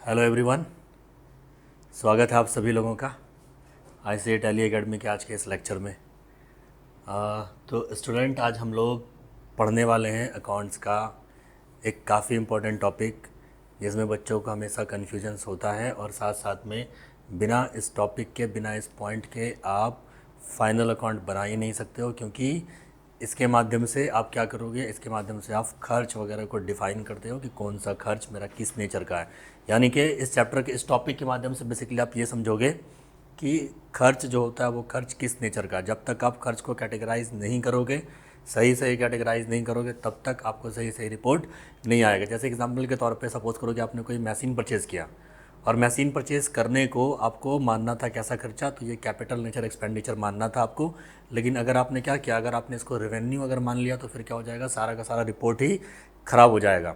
Hello everyone, स्वागत है आप सभी लोगों का ICA टैली एकेडमी के आज के इस लेक्चर में। तो स्टूडेंट, आज हम लोग पढ़ने वाले हैं अकाउंट्स का एक काफ़ी इम्पोर्टेंट टॉपिक जिसमें बच्चों को हमेशा कन्फ्यूजन्स होता है और साथ साथ में बिना इस टॉपिक के, बिना इस पॉइंट के आप फाइनल अकाउंट बना ही नहीं सकते हो, क्योंकि इसके माध्यम से आप क्या करोगे, इसके माध्यम से आप खर्च वगैरह को डिफ़ाइन करते हो कि कौन सा खर्च मेरा किस नेचर का है। यानी कि इस चैप्टर के इस टॉपिक के माध्यम से बेसिकली आप ये समझोगे कि खर्च जो होता है वो खर्च किस नेचर का। जब तक आप खर्च को कैटेगराइज नहीं करोगे, सही सही कैटेगराइज नहीं करोगे, तब तक आपको सही सही रिपोर्ट नहीं आएगा। जैसे एग्जांपल के तौर पे सपोज़ करो कि आपने कोई मशीन परचेज़ किया और मशीन परचेज़ करने को आपको मानना था कैसा खर्चा, तो ये कैपिटल नेचर एक्सपेंडिचर मानना था आपको। लेकिन अगर आपने क्या किया, अगर आपने इसको रेवेन्यू अगर मान लिया तो फिर क्या हो जाएगा, सारा का सारा रिपोर्ट ही ख़राब हो जाएगा।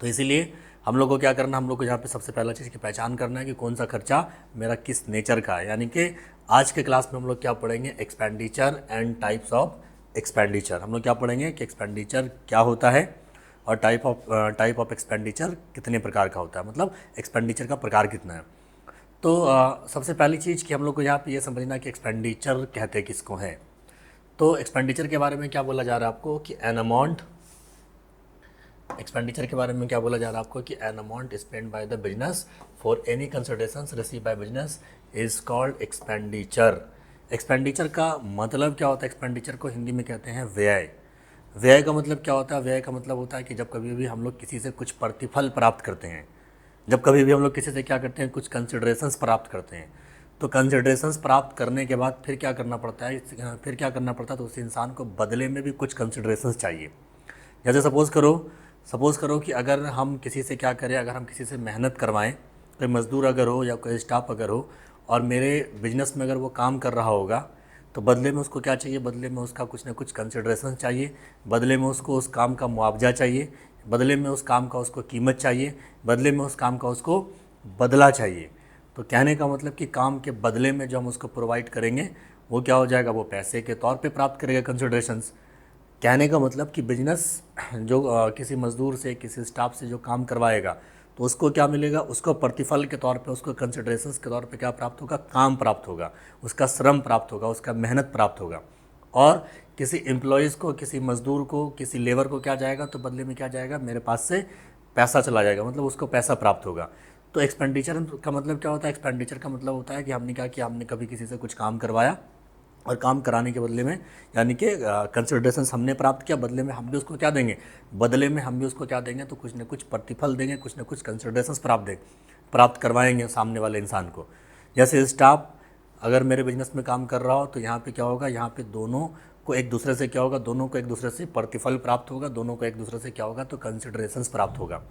तो इसीलिए हम लोग को क्या करना, हम लोग को यहाँ पे सबसे पहला चीज़ की पहचान करना है कि कौन सा खर्चा मेरा किस नेचर का है। यानी कि आज के क्लास में हम लोग क्या पढ़ेंगे, expenditure and types of expenditure. हम लोग क्या पढ़ेंगे कि एक्सपेंडिचर क्या होता है और टाइप ऑफ एक्सपेंडिचर कितने प्रकार का होता है, मतलब एक्सपेंडिचर का प्रकार कितना है। तो सबसे पहली चीज़ कि हम लोग को यहाँ पे ये समझना कि एक्सपेंडिचर कहते किसको हैं। तो एक्सपेंडिचर के बारे में क्या बोला जा रहा है आपको कि एन अमाउंट, एक्सपेंडिचर के बारे में क्या बोला जा रहा है आपको कि an amount spend by the business for any considerations receive by business is called expenditure. Expenditure का मतलब क्या होता है, एक्सपेंडिचर को हिंदी में कहते हैं व्यय। व्यय का मतलब क्या होता है, व्यय का मतलब होता है कि जब कभी भी हम लोग किसी से कुछ प्रतिफल प्राप्त करते हैं, जब कभी भी हम लोग किसी से क्या करते हैं, कुछ कंसिडरेशंस प्राप्त करते हैं, तो कंसिडरेशंस प्राप्त करने के बाद फिर क्या करना पड़ता है, तो उस इंसान को बदले में भी कुछ कंसिडरेशंस चाहिए। जैसे सपोज़ करो कि अगर हम किसी से क्या करें, अगर हम किसी से मेहनत करवाएं, कोई मज़दूर अगर हो या कोई स्टाफ अगर हो और मेरे बिजनेस में अगर वो काम कर रहा होगा, तो बदले में उसको क्या चाहिए, बदले में उसका कुछ ना कुछ कंसिडरेशन चाहिए, बदले में उसको उस काम का मुआवजा चाहिए, बदले में उस काम का उसको कीमत चाहिए, बदले में उस काम का उसको बदला चाहिए। तो कहने का मतलब कि काम के बदले में जो हम उसको प्रोवाइड करेंगे वो क्या हो जाएगा, वो पैसे के तौर पे प्राप्त करेगा कंसिडरेशंस। कहने का मतलब कि बिजनेस जो किसी मज़दूर से, किसी स्टाफ से जो काम करवाएगा, तो उसको क्या मिलेगा, उसको प्रतिफल के तौर पे, उसको कंसिडरेशंस के तौर पे क्या प्राप्त होगा, काम प्राप्त होगा, उसका श्रम प्राप्त होगा, उसका मेहनत प्राप्त होगा। और किसी एम्प्लॉयज़ को, किसी मज़दूर को, किसी लेबर को क्या जाएगा, तो बदले में क्या जाएगा, मेरे पास से पैसा चला जाएगा, मतलब उसको पैसा प्राप्त होगा। तो एक्सपेंडिचर का मतलब क्या होता है, एक्सपेंडिचर का मतलब होता है कि हमने क्या किया, हमने कभी किसी से कुछ काम करवाया और काम कराने के बदले में, यानी कि कंसिडरेशन हमने प्राप्त किया, बदले में हम भी उसको क्या देंगे, बदले में हम भी उसको क्या देंगे, तो कुछ न कुछ प्रतिफल देंगे, कुछ न कुछ कंसिडरेशन प्राप्त करवाएंगे सामने वाले इंसान को। जैसे स्टाफ अगर मेरे बिजनेस में काम कर रहा हो, तो यहाँ पे क्या होगा, यहाँ पे दोनों को एक दूसरे से क्या होगा, दोनों को एक दूसरे से प्रतिफल प्राप्त होगा, दोनों को एक दूसरे से क्या होगा, तो कंसिडरेशंस प्राप्त होगा।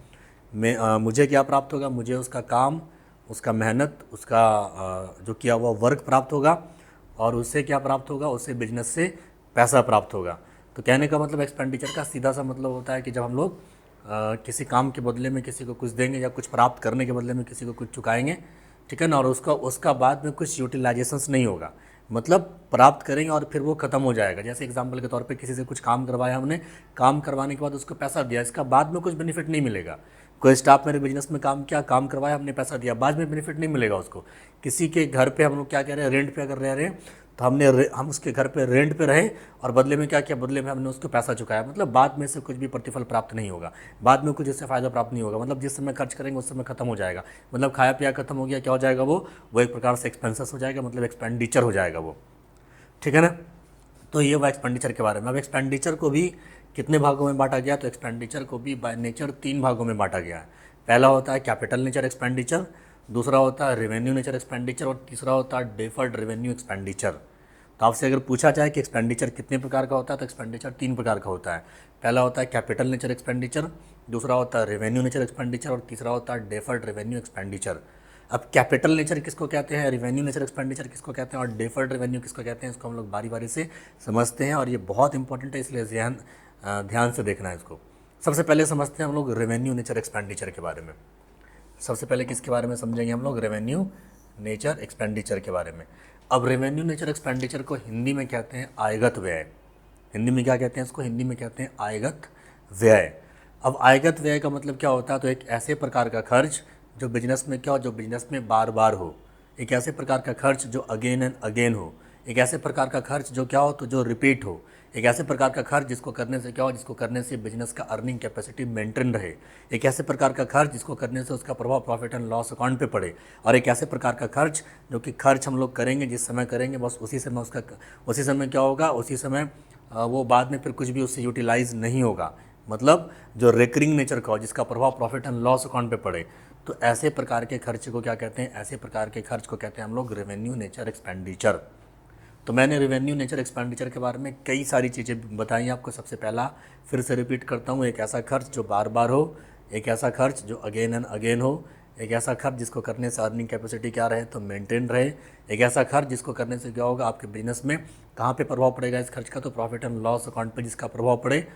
मुझे क्या प्राप्त होगा, मुझे उसका काम, उसका मेहनत, उसका जो किया हुआ वर्क प्राप्त होगा, और उससे क्या प्राप्त होगा, उससे बिजनेस से पैसा प्राप्त होगा। तो कहने का मतलब एक्सपेंडिचर का सीधा सा मतलब होता है कि जब हम लोग किसी काम के बदले में किसी को कुछ देंगे या कुछ प्राप्त करने के बदले में किसी को कुछ चुकाएंगे, ठीक है ना, और उसका बाद में कुछ यूटिलाइजेशंस नहीं होगा, मतलब प्राप्त करेंगे और फिर वो ख़त्म हो जाएगा। जैसे एग्जांपल के तौर पे किसी से कुछ काम करवाया हमने, काम करवाने के बाद उसको पैसा दिया, इसका बाद में कुछ बेनिफिट नहीं मिलेगा। कोई स्टाफ मेरे बिजनेस में काम किया, काम करवाया, हमने पैसा दिया, बाद में बेनिफिट नहीं मिलेगा उसको। किसी के घर पे हम लोग क्या कह रहे हैं, रेंट पे अगर रह रहे हैं, तो हम उसके घर पे रेंट पे रहे और बदले में क्या किया, बदले में हमने उसको पैसा चुकाया, मतलब बाद में से कुछ भी प्रतिफल प्राप्त नहीं होगा, बाद में कुछ इससे फ़ायदा प्राप्त नहीं होगा, मतलब जिस समय खर्च करेंगे उस समय खत्म हो जाएगा, मतलब खाया पिया खत्म हो गया, क्या हो जाएगा, वो एक प्रकार से एक्सपेंसेस हो जाएगा, मतलब एक्सपेंडिचर हो जाएगा वो, ठीक है ना। तो ये हुआ एक्सपेंडिचर के बारे में। अब एक्सपेंडिचर को भी कितने भागों में बांटा गया, तो एक्सपेंडिचर को भी बाय नेचर 3 भागों में बांटा गया है। पहला होता है कैपिटल नेचर एक्सपेंडिचर, दूसरा होता है रेवेन्यू नेचर एक्सपेंडिचर, और तीसरा होता है डेफर्ड रेवेन्यू एक्सपेंडिचर। तो आपसे अगर पूछा जाए कि एक्सपेंडिचर कितने प्रकार का होता है, तो एक्सपेंडिचर 3 प्रकार का होता है। पहला होता है कैपिटल नेचर एक्सपेंडिचर, दूसरा होता है रेवेन्यू नेचर एक्सपेंडिचर, और तीसरा होता है डेफर्ड रेवेन्यू एक्सपेंडिचर। अब कैपिटल नेचर किसको कहते हैं, रेवेन्यू नेचर एक्सपेंडिचर किसको कहते हैं, और डेफर्ड रेवेन्यू किसको कहते हैं, इसको हम लोग बारी बारी से समझते हैं, और ये बहुत इंपॉर्टेंट है, इसलिए ध्यान से देखना है इसको। सबसे पहले समझते हैं हम लोग रेवेन्यू नेचर एक्सपेंडिचर के बारे में। सबसे पहले किसके बारे में समझेंगे हम लोग, रेवेन्यू नेचर एक्सपेंडिचर के बारे में। अब रेवेन्यू नेचर एक्सपेंडिचर को हिंदी में कहते हैं आयगत व्यय। हिंदी में क्या कहते हैं इसको, हिंदी में कहते हैं आयगत व्यय। अब आयगत व्यय का मतलब क्या होता है, तो एक ऐसे प्रकार का खर्च जो बिजनेस में क्या हो, जो बिजनेस में बार बार हो, एक ऐसे प्रकार का खर्च जो अगेन एंड अगेन हो, एक ऐसे प्रकार का खर्च जो क्या हो तो जो रिपीट हो, एक ऐसे प्रकार का खर्च जिसको करने से क्या हो, जिसको करने से बिजनेस का अर्निंग कैपेसिटी मेंटेन रहे, एक ऐसे प्रकार का खर्च जिसको करने से उसका प्रभाव प्रॉफिट एंड लॉस अकाउंट पे पड़े, और एक ऐसे प्रकार का खर्च जो कि खर्च हम लोग करेंगे जिस समय करेंगे बस उसी समय उसका, उसी समय क्या होगा, उसी समय वो बाद में फिर कुछ भी उससे यूटिलाइज नहीं होगा, मतलब जो रिकरिंग नेचर का हो, जिसका प्रभाव प्रॉफिट एंड लॉस अकाउंट पे पड़े। तो ऐसे प्रकार के खर्च को क्या कहते हैं, ऐसे प्रकार के खर्च को कहते हैं हम लोग रेवेन्यू नेचर एक्सपेंडिचर। तो मैंने रेवेन्यू नेचर एक्सपेंडिचर के बारे में कई सारी चीज़ें बताई आपको। सबसे पहला फिर से रिपीट करता हूँ, एक ऐसा खर्च जो बार बार हो, एक ऐसा खर्च जो अगेन एंड अगेन हो, एक ऐसा खर्च जिसको करने से अर्निंग कैपेसिटी क्या रहे तो मेंटेन रहे, एक ऐसा खर्च जिसको करने से क्या होगा आपके बिजनेस में कहाँ पे प्रभाव पड़ेगा इस खर्च का, तो प्रॉफिट एंड लॉस अकाउंट पे जिसका प्रभाव पड़े,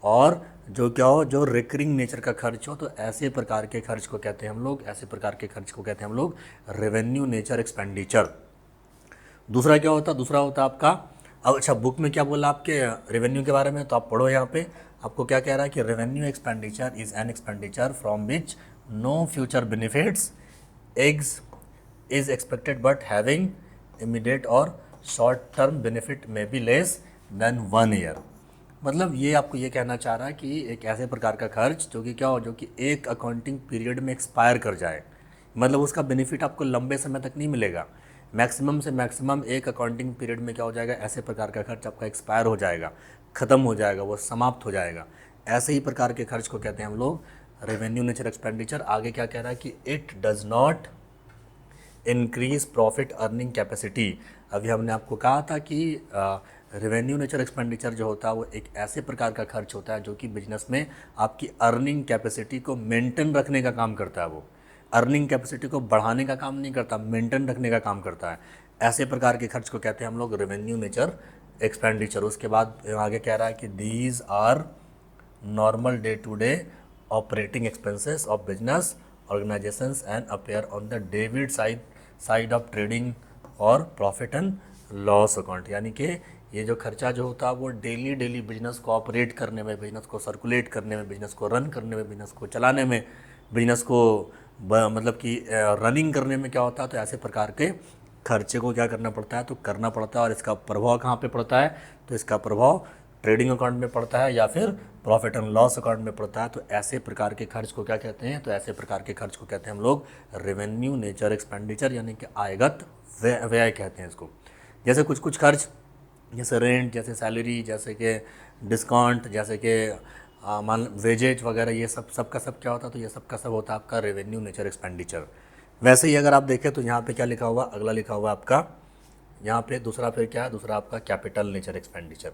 और जो क्या हो जो रिकरिंग नेचर का खर्च हो। तो ऐसे प्रकार के खर्च को कहते हैं हम लोग, ऐसे प्रकार के खर्च को कहते हैं हम लोग रेवेन्यू नेचर एक्सपेंडिचर। दूसरा क्या होता है, दूसरा होता है आपका, अब अच्छा बुक में क्या बोला आपके रेवेन्यू के बारे में, तो आप पढ़ो यहाँ पे आपको क्या कह रहा है कि revenue expenditure is an expenditure from which no future benefits एग्स is expected but having immediate और short term benefit may be less than 1 year. मतलब ये आपको ये कहना चाह रहा है कि एक ऐसे प्रकार का खर्च जो कि क्या हो, जो कि एक अकाउंटिंग पीरियड में एक्सपायर कर जाए, मतलब उसका बेनिफिट आपको लंबे समय तक नहीं मिलेगा, मैक्सिमम से मैक्सिमम एक अकाउंटिंग पीरियड में क्या हो जाएगा, ऐसे प्रकार का खर्च आपका एक्सपायर हो जाएगा, ख़त्म हो जाएगा, वो समाप्त हो जाएगा। ऐसे ही प्रकार के खर्च को कहते हैं हम लोग रेवेन्यू नेचर एक्सपेंडिचर। आगे क्या कह रहा है कि it does not increase profit earning capacity. अभी हमने आपको कहा था कि रेवेन्यू नेचर एक्सपेंडिचर जो होता है वो एक ऐसे प्रकार का खर्च होता है जो कि बिजनेस में आपकी अर्निंग कैपेसिटी को मेंटेन रखने का काम करता है, वो अर्निंग कैपेसिटी को बढ़ाने का काम नहीं करता, मेंटेन रखने का काम करता है। ऐसे प्रकार के खर्च को कहते हैं हम लोग रेवेन्यू नेचर एक्सपेंडिचर। उसके बाद आगे कह रहा है कि these are normal day to day operating expenses of business organisations and appear on the debit side of trading और प्रॉफिट एंड लॉस अकाउंट। यानी कि ये जो खर्चा जो होता है वो डेली बिजनेस को ऑपरेट करने में, बिजनेस को सर्कुलेट करने में, बिजनेस को रन करने में, बिजनेस को चलाने में, बिजनेस को मतलब कि रनिंग करने में क्या होता है, तो ऐसे प्रकार के खर्चे को क्या करना पड़ता है, तो करना पड़ता है। और इसका प्रभाव कहाँ पे पड़ता है, तो इसका प्रभाव ट्रेडिंग अकाउंट में पड़ता है या फिर प्रॉफिट एंड लॉस अकाउंट में पड़ता है। तो ऐसे प्रकार के खर्च को क्या कहते हैं, तो ऐसे प्रकार के खर्च को कहते हैं हम लोग रेवेन्यू नेचर एक्सपेंडिचर, यानी कि आयगत व्यय कहते हैं इसको। जैसे कुछ खर्च, जैसे रेंट, जैसे सैलरी, जैसे कि डिस्काउंट, जैसे कि मान वेजेज वगैरह, ये सब का सब क्या होता है, तो ये सब का सब होता है आपका रेवेन्यू नेचर एक्सपेंडिचर। वैसे ही अगर आप देखें तो यहाँ पे क्या लिखा हुआ, अगला लिखा हुआ आपका यहाँ पे दूसरा, फिर क्या है दूसरा आपका कैपिटल नेचर एक्सपेंडिचर।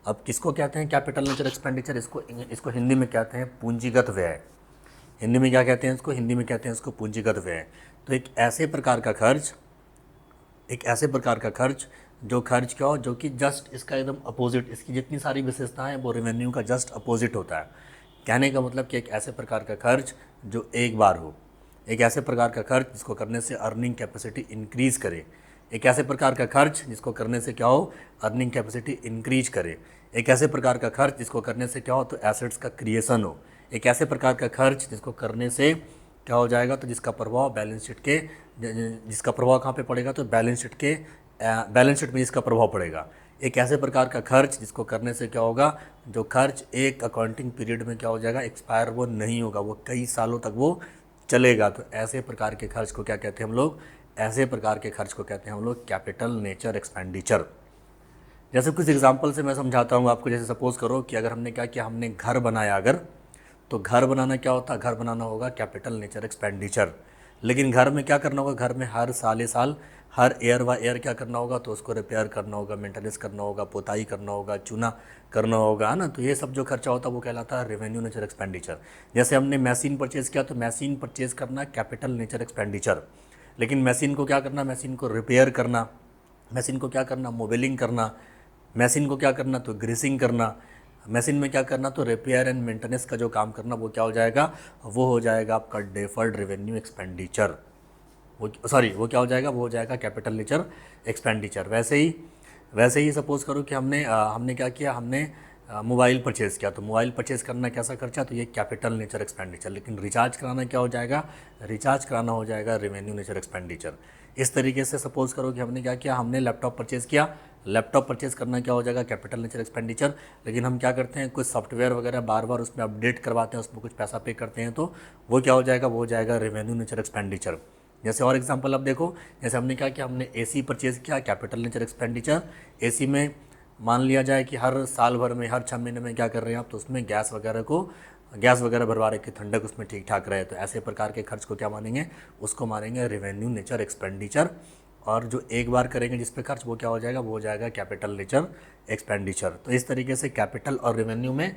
अब किसको कहते हैं कैपिटल नेचर एक्सपेंडिचर, इसको हिंदी में कहते हैं पूंजीगत व्यय। हिंदी में क्या कहते हैं इसको, हिंदी में कहते हैं इसको पूंजीगत व्यय। तो एक ऐसे प्रकार का खर्च, एक ऐसे प्रकार का खर्च जो खर्च क्या हो, जो कि जस्ट इसका एकदम अपोजिट, इसकी जितनी सारी विशेषताएं वो रेवेन्यू का जस्ट अपोजिट होता है। कहने का मतलब कि एक ऐसे प्रकार का खर्च जो एक बार हो, एक ऐसे प्रकार का खर्च जिसको करने से अर्निंग कैपेसिटी इंक्रीज करे, एक ऐसे प्रकार का खर्च जिसको करने से क्या हो, अर्निंग कैपेसिटी इंक्रीज करे, एक ऐसे प्रकार का खर्च जिसको करने से क्या हो, तो एसेट्स का क्रिएशन हो, एक ऐसे प्रकार का खर्च जिसको करने से क्या हो जाएगा, तो जिसका प्रभाव बैलेंस शीट के, जिसका प्रभाव कहाँ पे पड़ेगा, तो बैलेंस शीट के, बैलेंस शीट में जिसका प्रभाव पड़ेगा। एक ऐसे प्रकार का खर्च जिसको करने से क्या होगा, जो खर्च एक अकाउंटिंग पीरियड में क्या हो जाएगा, एक्सपायर वो नहीं होगा, वो कई सालों तक वो चलेगा। तो ऐसे प्रकार के खर्च को क्या कहते हैं हम लोग, ऐसे प्रकार के खर्च को कहते हैं हम लोग कैपिटल नेचर एक्सपेंडिचर। जैसे कुछ एग्जांपल से मैं समझाता हूँ आपको। जैसे सपोज करो कि अगर हमने क्या किया, हमने घर बनाया, अगर तो घर बनाना क्या होता है, घर बनाना होगा कैपिटल नेचर एक्सपेंडिचर। लेकिन घर में क्या करना होगा, घर में हर साल हर ईयर व ईयर क्या करना होगा, तो उसको रिपेयर करना होगा, मेंटेनेंस करना होगा, पोताई करना होगा, चूना करना होगा, है ना। तो ये सब जो खर्चा होता है वो कहलाता है रेवेन्यू नेचर एक्सपेंडिचर। जैसे हमने मशीन परचेज किया तो मशीन परचेज करना कैपिटल नेचर एक्सपेंडिचर। लेकिन मशीन को क्या करना, मशीन को रिपेयर करना, मशीन को क्या करना, मोबिलिंग करना, मशीन को क्या करना, तो ग्रीसिंग करना, मशीन में क्या करना, तो रिपेयर एंड मेंटेनेंस का जो काम करना, वो क्या हो जाएगा, वो हो जाएगा आपका डेफर्ड रेवेन्यू एक्सपेंडिचर। वो क्या हो जाएगा, वो हो जाएगा कैपिटल नेचर एक्सपेंडिचर। वैसे ही सपोज करो कि हमने क्या किया, हमने मोबाइल परचेज़ किया, तो मोबाइल परचेज़ करना कैसा खर्चा, तो ये कैपिटल नेचर एक्सपेंडिचर। लेकिन रिचार्ज कराना क्या हो जाएगा, रिचार्ज कराना हो जाएगा रेवेन्यू नेचर एक्सपेंडिचर। इस तरीके से सपोज करो कि हमने क्या किया, हमने लैपटॉप परचेज़ किया, लैपटॉप परचेज़ करना क्या हो जाएगा, कैपिटल नेचर एक्सपेंडिचर। लेकिन हम क्या करते हैं, कुछ सॉफ्टवेयर वगैरह बार बार उसमें अपडेट करवाते हैं, उसमें कुछ पैसा पे करते हैं, तो वो क्या हो जाएगा, वो हो जाएगा रेवेन्यू नेचर एक्सपेंडिचर। जैसे और एग्जांपल अब देखो, जैसे हमने क्या किया, हमने एसी परचेज़ किया, कैपिटल नेचर एक्सपेंडिचर। एसी में मान लिया जाए कि हर साल भर में, हर 6 महीने में क्या कर रहे हैं आप, तो उसमें गैस वगैरह भरवा रहे कि ठंडक उसमें ठीक ठाक रहे, तो ऐसे प्रकार के खर्च को क्या मानेंगे, उसको मानेंगे रेवेन्यू नेचर एक्सपेंडिचर। और जो एक बार करेंगे जिस पे खर्च, वो क्या हो जाएगा, वो हो जाएगा कैपिटल नेचर एक्सपेंडिचर। तो इस तरीके से कैपिटल और रेवेन्यू में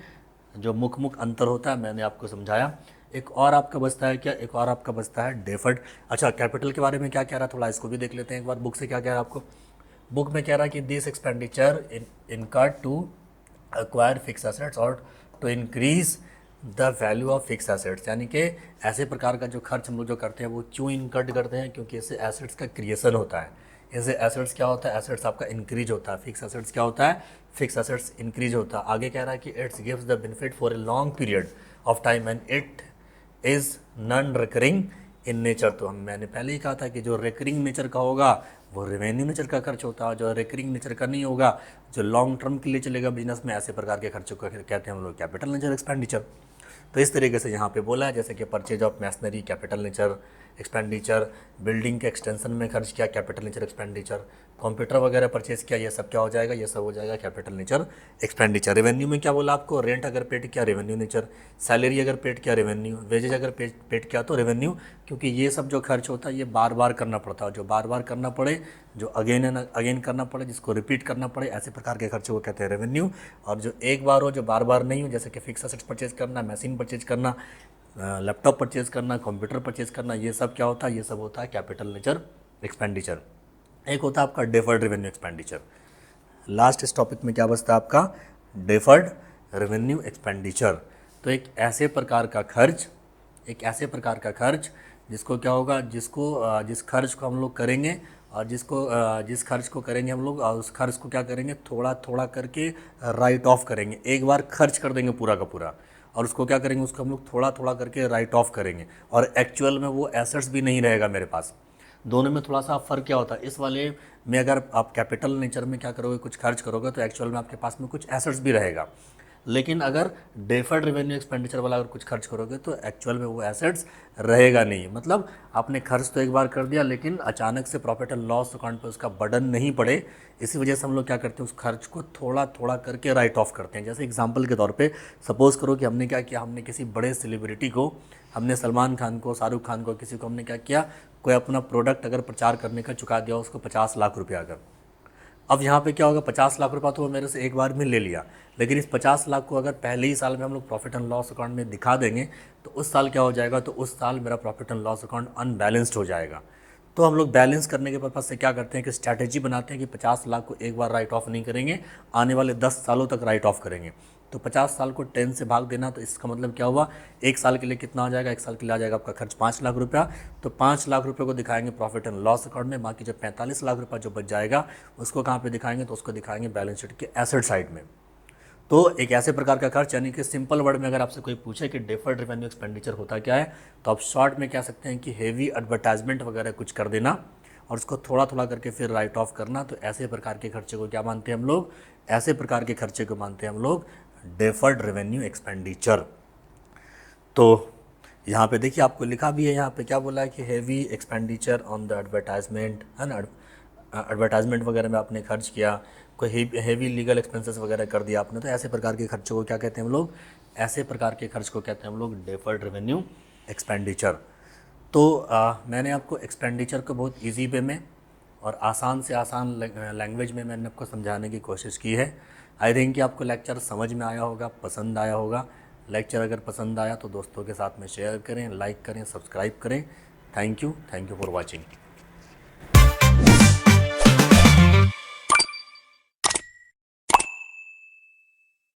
जो मुख्य अंतर होता है मैंने आपको समझाया। एक और आपका बचता है क्या, एक और आपका बचता है डेफर्ड। अच्छा, कैपिटल के बारे में क्या कह रहा है, थोड़ा इसको भी देख लेते हैं एक बार, बुक से क्या कह रहा है आपको। बुक में कह रहा है कि this expenditure incurred to acquire fix assets और to increase the value of fix assets. यानी कि ऐसे प्रकार का जो खर्च हम लोग जो करते हैं वो क्यों इनकर्ड करते हैं, क्योंकि इससे एसेट्स का क्रिएशन होता है। इससे एसेट्स क्या होता है, एसेट्स आपका इंक्रीज होता है। फिक्स एसेट्स क्या होता है, फिक्स एसेट्स इंक्रीज होता है। आगे कह रहा है कि it's gives the benefit for a long period of time and it is non recurring in nature. तो मैंने पहले ही कहा था कि जो रिकरिंग नेचर का होगा वो रेवेन्यू नेचर का खर्च होता है, जो रिकरिंग नेचर का नहीं होगा, जो लॉन्ग टर्म के लिए चलेगा बिजनेस में, ऐसे प्रकार के खर्चों को कहते हैं हम लोग कैपिटल नेचर एक्सपेंडिचर। तो इस तरीके से यहाँ पे बोला है, जैसे कि purchase of machinery capital nature expenditure, building के एक्सटेंशन में खर्च किया कैपिटल नेचर एक्सपेंडिचर, कंप्यूटर वगैरह परचेज किया, ये सब क्या हो जाएगा, ये सब हो जाएगा कैपिटल नेचर एक्सपेंडिचर। रेवेन्यू में क्या बोला आपको, रेंट अगर पेड किया रेवेन्यू नेचर, सैलरी अगर पेड किया रेवेन्यू, वेजेज अगर पेड किया तो रेवेन्यू। क्योंकि ये सब जो खर्च होता है ये बार बार करना पड़ता है, जो बार बार करना पड़े, जो अगेन एंड अगेन करना पड़े, जिसको रिपीट करना पड़े, ऐसे प्रकार के खर्चों को कहते हैं रेवेन्यू। और जो एक बार हो, जो बार बार नहीं हो, जैसे कि फिक्स एसेट्स परचेज करना, मशीन परचेज करना, लैपटॉप परचेज करना, कंप्यूटर परचेज करना, ये सब क्या होता है, ये सब होता है कैपिटल नेचर एक्सपेंडिचर। एक होता है आपका डेफर्ड रेवेन्यू एक्सपेंडिचर। लास्ट इस टॉपिक में क्या बचता है आपका, डेफर्ड रेवेन्यू एक्सपेंडिचर। तो एक ऐसे प्रकार का खर्च जिसको क्या होगा, जिस खर्च को हम लोग करेंगे और जिस खर्च को करेंगे हम लोग, उस खर्च को क्या करेंगे, थोड़ा थोड़ा करके राइट ऑफ करेंगे। एक बार खर्च कर देंगे पूरा का पूरा, और उसको क्या करेंगे, उसको हम लोग थोड़ा थोड़ा करके राइट ऑफ करेंगे, और एक्चुअल में वो एसेट्स भी नहीं रहेगा मेरे पास। दोनों में थोड़ा सा फ़र्क क्या होता है, इस वाले में अगर आप कैपिटल नेचर में क्या करोगे, कुछ खर्च करोगे, तो एक्चुअल में आपके पास में कुछ एसेट्स भी रहेगा। लेकिन अगर डेफर्ड रेवेन्यू एक्सपेंडिचर वाला अगर कुछ खर्च करोगे तो एक्चुअल में वो एसेट्स रहेगा नहीं। मतलब आपने खर्च तो एक बार कर दिया, लेकिन अचानक से प्रॉफिट एंड लॉस अकाउंट पे उसका बर्डन नहीं पड़े, इसी वजह से हम लोग क्या करते हैं, उस खर्च को थोड़ा थोड़ा करके राइट ऑफ करते हैं। जैसे एग्जांपल के तौर पे सपोज़ करो कि हमने क्या किया, हमने किसी बड़े सेलिब्रिटी को, हमने सलमान खान को, शाहरुख खान को, किसी को हमने क्या किया, कोई अपना प्रोडक्ट अगर प्रचार करने का चुका दिया उसको 50 लाख रुपया अगर। अब यहाँ पे क्या होगा, 50 लाख रुपया तो वो मेरे से एक बार में ले लिया, लेकिन इस 50 लाख को अगर पहले ही साल में हम लोग प्रॉफिट एंड लॉस अकाउंट में दिखा देंगे तो उस साल क्या हो जाएगा, तो उस साल मेरा profit and loss account unbalanced हो जाएगा। तो हम लोग बैलेंस करने के पर्पज़ से क्या करते हैं कि स्ट्रैटेजी बनाते हैं कि 50 लाख को एक बार राइट ऑफ नहीं करेंगे, आने वाले 10 सालों तक राइट ऑफ करेंगे। तो 50 साल को 10 से भाग देना, तो इसका मतलब क्या हुआ, एक साल के लिए कितना हो जाएगा, एक साल के लिए आ जाएगा आपका खर्च 5 लाख रुपया। तो 5 लाख रुपये को दिखाएंगे प्रॉफिट एंड लॉस अकाउंट में, बाकी जो 45 लाख रुपया जो बच जाएगा उसको कहाँ पे दिखाएंगे, तो उसको दिखाएंगे बैलेंस शीट के एसेट साइड में। तो एक ऐसे प्रकार का खर्च, यानी कि सिंपल वर्ड में अगर आपसे कोई पूछे कि डेफर्ड रेवेन्यू एक्सपेंडिचर होता क्या है, तो आप शॉर्ट में कह सकते हैं कि हेवी एडवर्टाइजमेंट वगैरह कुछ कर देना और उसको थोड़ा थोड़ा करके फिर राइट ऑफ करना। तो ऐसे प्रकार के खर्चे को क्या मानते हैं हम लोग, ऐसे प्रकार के खर्चे को मानते हैं हम लोग डेफर्ड रेवेन्यू एक्सपेंडिचर। तो यहाँ पे देखिए आपको लिखा भी है, यहाँ पे क्या बोला है कि heavy expenditure on the advertisement, है ना, एडवर्टाइजमेंट वगैरह में आपने खर्च किया, कोई हेवी लीगल एक्सपेंसेस वगैरह कर दिया आपने, तो ऐसे प्रकार के खर्चों को क्या कहते हैं हम लोग, ऐसे प्रकार के खर्च को कहते हैं हम लोग डेफर्ड रेवेन्यू एक्सपेंडिचर। तो मैंने आपको एक्सपेंडिचर को बहुत ईजी वे में और आसान से आसान लैंग्वेज में मैंने आपको समझाने की कोशिश की है। आई थिंक कि आपको लेक्चर समझ में आया होगा, पसंद आया होगा। लेक्चर अगर पसंद आया तो दोस्तों के साथ में शेयर करें, लाइक करें, सब्सक्राइब करें। Thank you for watching.